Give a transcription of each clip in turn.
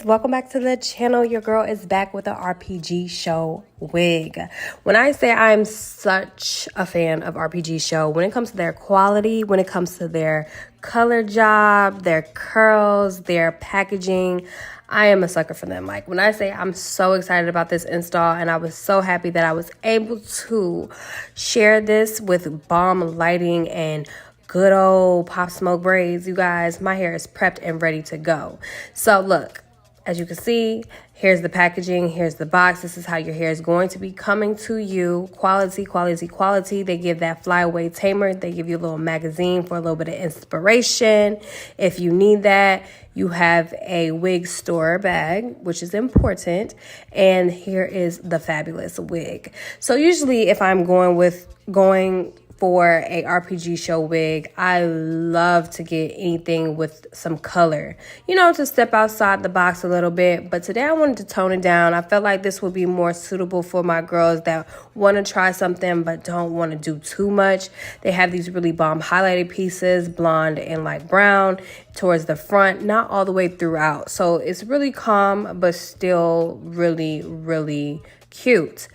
welcome back to the channel. Your girl is back with the RPG show wig. When I say I'm such a fan of RPG show, when it comes to their quality, when it comes to their color job, their curls, their packaging, I am a sucker for them. Like when I say I'm so excited about this install, and I was so happy that I was able to share this with bomb lighting and good old pop smoke braids. You guys, my hair is prepped and ready to go. So look, as you can see, here's the packaging, here's the box. This is how your hair is going to be coming to you. Quality, quality, quality. They give that flyaway tamer. They give you a little magazine for a little bit of inspiration. If you need that, you have a wig store bag, which is important. And here is the fabulous wig. So usually if I'm going for a RPG show wig, I love to get anything with some color, you know, to step outside the box a little bit. But today I wanted to tone it down. I felt like this would be more suitable for my girls that want to try something but don't want to do too much. They have these really bomb highlighted pieces, blonde and light brown towards the front, not all the way throughout. So it's really calm, but still really, really cute.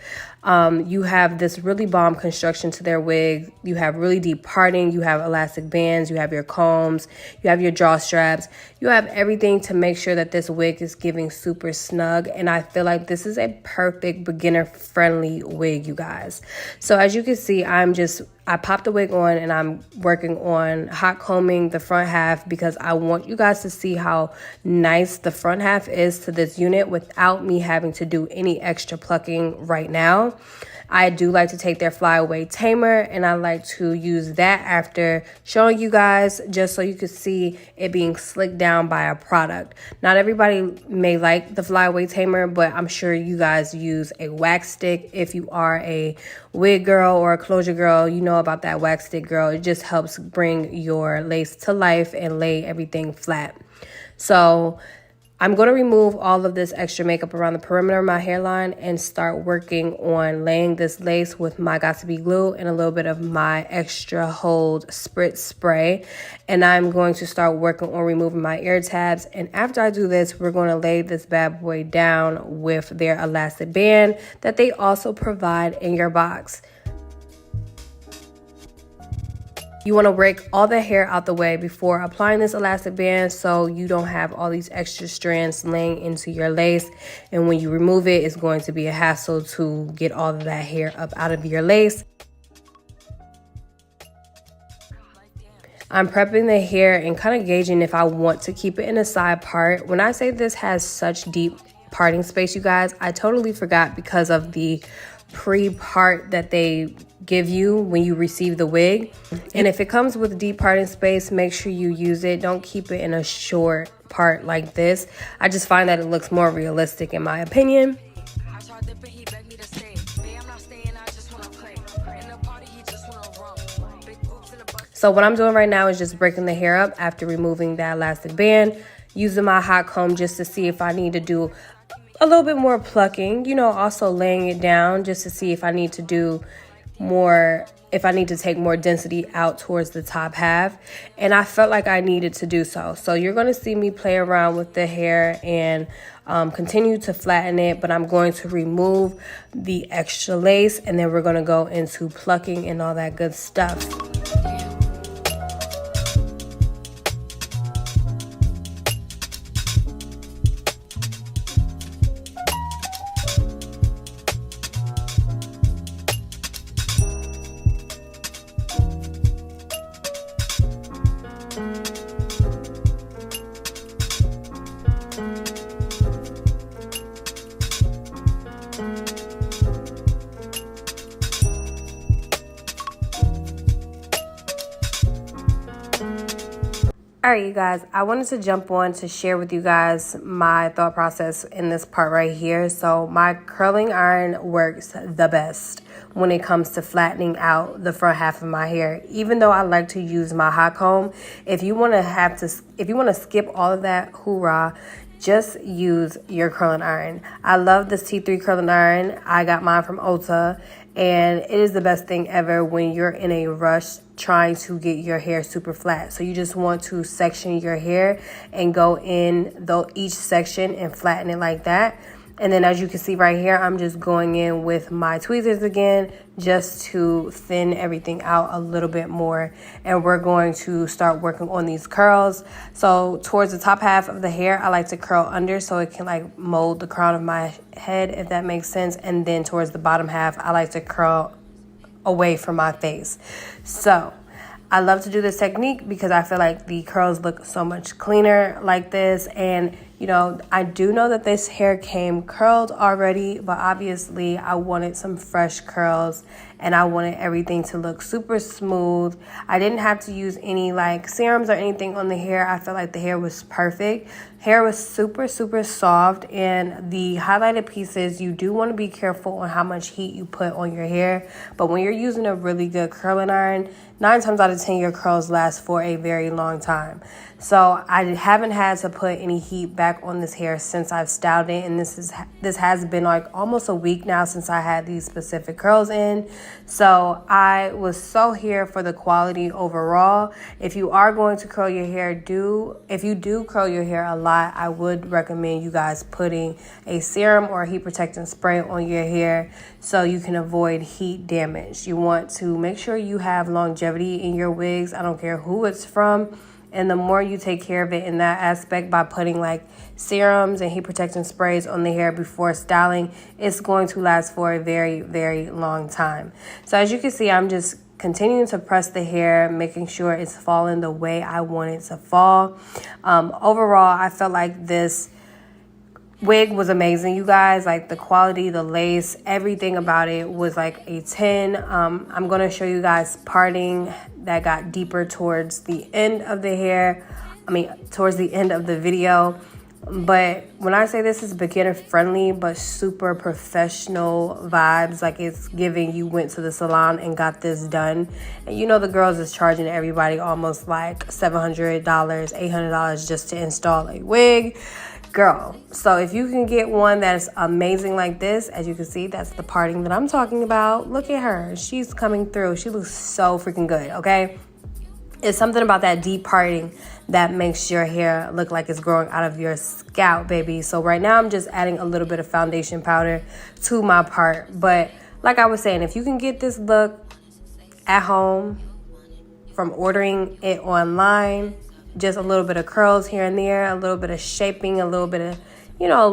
You have this really bomb construction to their wig. You have really deep parting. You have elastic bands. You have your combs. You have your draw straps. You have everything to make sure that this wig is giving super snug. And I feel like this is a perfect beginner friendly wig, you guys. So as you can see, I popped the wig on and I'm working on hot combing the front half because I want you guys to see how nice the front half is to this unit without me having to do any extra plucking right now. I do like to take their flyaway tamer and I like to use that after showing you guys, just so you can see it being slicked down by a product. Not everybody may like the flyaway tamer, but I'm sure you guys use a wax stick. If you are a wig girl or a closure girl, you know about that wax stick, girl. It just helps bring your lace to life and lay everything flat. So I'm going to remove all of this extra makeup around the perimeter of my hairline and start working on laying this lace with my Got2b glue and a little bit of my extra hold spritz spray. And I'm going to start working on removing my ear tabs. And after I do this, we're going to lay this bad boy down with their elastic band that they also provide in your box. You want to rake all the hair out the way before applying this elastic band so you don't have all these extra strands laying into your lace. And when you remove it, it's going to be a hassle to get all of that hair up out of your lace. I'm prepping the hair and kind of gauging if I want to keep it in a side part. When I say this has such deep parting space, you guys, I totally forgot because of the pre-part that they give you when you receive the wig. And if it comes with deep parting space, make sure you use it. Don't keep it in a short part like this. I just find that it looks more realistic in my opinion. So what I'm doing right now is just breaking the hair up after removing that elastic band, using my hot comb just to see if I need to do a little bit more plucking, you know, also laying it down just to see if I need to do more, if I need to take more density out towards the top half. And I felt like I needed to do so. So you're going to see me play around with the hair and continue to flatten it, but I'm going to remove the extra lace and then we're going to go into plucking and all that good stuff. All right, you guys, I wanted to jump on to share with you guys my thought process in this part right here. So my curling iron works the best when it comes to flattening out the front half of my hair. Even though I like to use my hot comb, if you want to skip all of that, hoorah, just use your curling iron. I love this T3 curling iron. I got mine from Ulta And it is the best thing ever when you're in a rush trying to get your hair super flat. So you just want to section your hair and go in each section and flatten it like that. And then as you can see right here, I'm just going in with my tweezers again just to thin everything out a little bit more. And we're going to start working on these curls. So towards the top half of the hair, I like to curl under so it can like mold the crown of my head, if that makes sense. And then towards the bottom half, I like to curl away from my face. So I love to do this technique because I feel like the curls look so much cleaner like this. And you know, I do know that this hair came curled already, but obviously I wanted some fresh curls and I wanted everything to look super smooth. I didn't have to use any like serums or anything on the hair. I felt like the hair was perfect. Hair was super, super soft, and the highlighted pieces, you do want to be careful on how much heat you put on your hair. But when you're using a really good curling iron, 9 times out of 10, your curls last for a very long time. So I haven't had to put any heat back on this hair since I've styled it, and this has been like almost a week now since I had these specific curls in. So I was so here for the quality overall. If you are going to curl your hair, if you do curl your hair a lot, I would recommend you guys putting a serum or a heat protectant spray on your hair so you can avoid heat damage. You want to make sure you have longevity in your wigs. I don't care who it's from. And the more you take care of it in that aspect by putting like serums and heat protectant sprays on the hair before styling, it's going to last for a very, very long time. So as you can see, I'm just continuing to press the hair, making sure it's falling the way I want it to fall. Overall, I felt like this wig was amazing, you guys. Like the quality, the lace, everything about it was like a 10. I'm going to show you guys parting that got deeper towards the end of the hair. Towards the end of the video. But when I say this is beginner friendly but super professional vibes, like it's giving you went to the salon and got this done. And you know the girls is charging everybody almost like $700, $800 just to install a wig. Girl, so if you can get one that's amazing like this, as you can see, that's the parting that I'm talking about. Look at her. She's coming through. She looks so freaking good, okay? It's something about that deep parting that makes your hair look like it's growing out of your scalp, baby. So right now I'm just adding a little bit of foundation powder to my part. But like I was saying, if you can get this look at home from ordering it online, just a little bit of curls here and there, a little bit of shaping, a little bit of,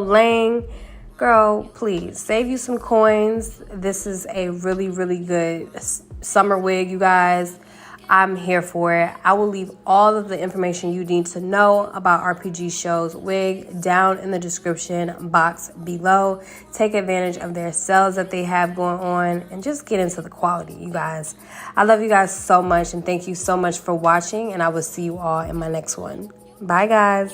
laying. Girl, please, save you some coins. This is a really, really good summer wig, you guys. I'm here for it. I will leave all of the information you need to know about RPGSHOW's wig down in the description box below. Take advantage of their sales that they have going on and just get into the quality, you guys. I love you guys so much, and thank you so much for watching, and I will see you all in my next one. Bye, guys.